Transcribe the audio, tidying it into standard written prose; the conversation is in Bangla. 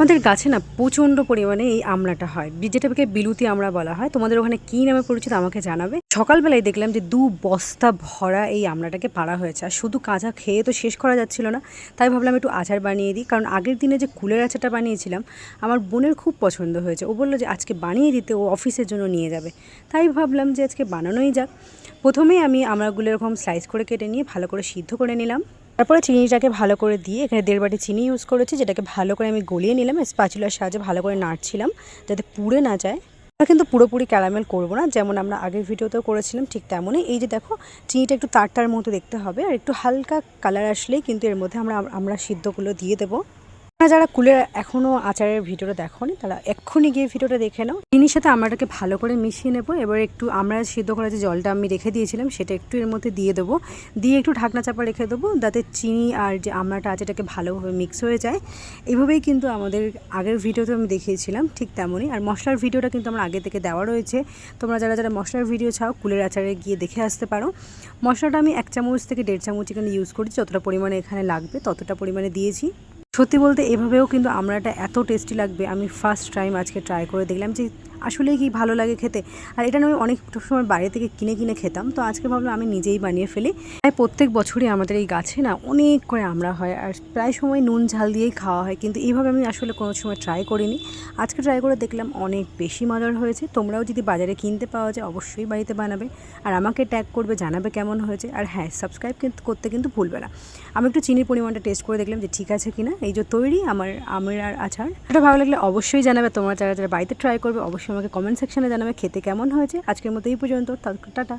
আমাদের গাছে না প্রচণ্ড পরিমাণে এই আমড়াটা হয়, যেটাকে বিলুতি আমড়া বলা হয়। তোমাদের ওখানে কী নামে পরিচিত আমাকে জানাবে। সকালবেলায় দেখলাম যে 2 বস্তা ভরা এই আমড়াটাকে পাড়া হয়েছে, আর শুধু কাঁচা খেয়ে তো শেষ করা যাচ্ছিল না, তাই ভাবলাম একটু আচার বানিয়ে দিই। কারণ আগের দিনে যে কুলের আচারটা বানিয়েছিলাম আমার বোনের খুব পছন্দ হয়েছে, ও বললো যে আজকে বানিয়ে দিতে, ও অফিসের জন্য নিয়ে যাবে। তাই ভাবলাম যে আজকে বানানোই যাক। প্রথমেই আমি আমড়াগুলো এরকম স্লাইস করে কেটে নিয়ে ভালো করে সিদ্ধ করে নিলাম। তারপরে চিনিটাকে ভালো করে দিয়ে এখানে 1.5 বাটি চিনি ইউজ করেছি, যেটাকে ভালো করে আমি গলিয়ে নিলাম। স্প্যাচুলার সাহায্যে ভালো করে নাড়ছিলাম যাতে পুড়ে না যায়। আমরা কিন্তু পুরোপুরি ক্যারামেল করবো না, যেমন আমরা আগের ভিডিওতেও করেছিলাম ঠিক তেমনই। এই যে দেখো, চিনিটা একটু তার মতো দেখতে হবে, আর একটু হালকা কালার আসলেই কিন্তু এর মধ্যে আমরা সিদ্ধগুলো দিয়ে দেবো। যারা কুলের এখনও আচারের ভিডিওটা দেখোনি তারা এক্ষুনি গিয়ে ভিডিওটা দেখে নাও। চিনির সাথে আমড়াটাকে ভালো করে মিশিয়ে নেবো। এবার একটু আমরা সিদ্ধ করা যে জলটা আমি রেখে দিয়েছিলাম সেটা একটু এর মধ্যে দিয়ে দেবো, দিয়ে একটু ঢাকনা চাপা রেখে দেবো যাতে চিনি আর যে আমড়াটা আছে এটাকে ভালোভাবে মিক্স হয়ে যায়। এভাবেই কিন্তু আমাদের আগের ভিডিওতে আমি দেখিয়েছিলাম ঠিক তেমনই। আর মশলার ভিডিওটা কিন্তু আমার আগে থেকে দেওয়া রয়েছে, তোমরা যারা যারা মশলার ভিডিও চাও কুলের আচারে গিয়ে দেখে আসতে পারো। মশলাটা আমি 1 চামচ থেকে 1.5 চামচ এখানে ইউজ করছি, যতটা পরিমাণে এখানে লাগবে ততটা পরিমাণে দিয়েছি। সত্যি বলতে এভাবেও কিন্তু আমড়াটা এত টেস্টি লাগবে, আমি ফার্স্ট টাইম আজকে ট্রাই করে দেখলাম যে আসলেই কি ভালো লাগে খেতে। আর এটা আমি অনেক সময় বাইরে থেকে কিনে খেতাম, তো আজকে ভাবলাম আমি নিজেই বানিয়ে ফেলি। তাই প্রত্যেক বছরই আমাদের এই গাছে না অনেক করে আমড়া হয়, আর প্রায় সময় নুন ঝাল দিয়েই খাওয়া হয়, কিন্তু এইভাবে আমি আসলে কোনো সময় ট্রাই করিনি। আজকে ট্রাই করে দেখলাম অনেক বেশি মজার হয়েছে। তোমরাও যদি বাজারে কিনতে পাওয়া যায় অবশ্যই বাড়িতে বানাবে, আর আমাকে ট্যাগ করবে, জানাবে কেমন হয়েছে। আর হ্যাঁ, সাবস্ক্রাইব করতে কিন্তু ভুলবে না। আমি একটু চিনির পরিমাণটা টেস্ট করে দেখলাম যে ঠিক আছে কিনা। এই যে তৈরি আমার আমড়ার আচার। এটা ভালো লাগলে অবশ্যই জানাবে। তোমরা যারা যারা বাড়িতে ট্রাই করবে অবশ্যই আমাকে কমেন্ট সেকশনে জানাবে খেতে কেমন হয়েছে। আজকের মতো এই পর্যন্ত, টাটা।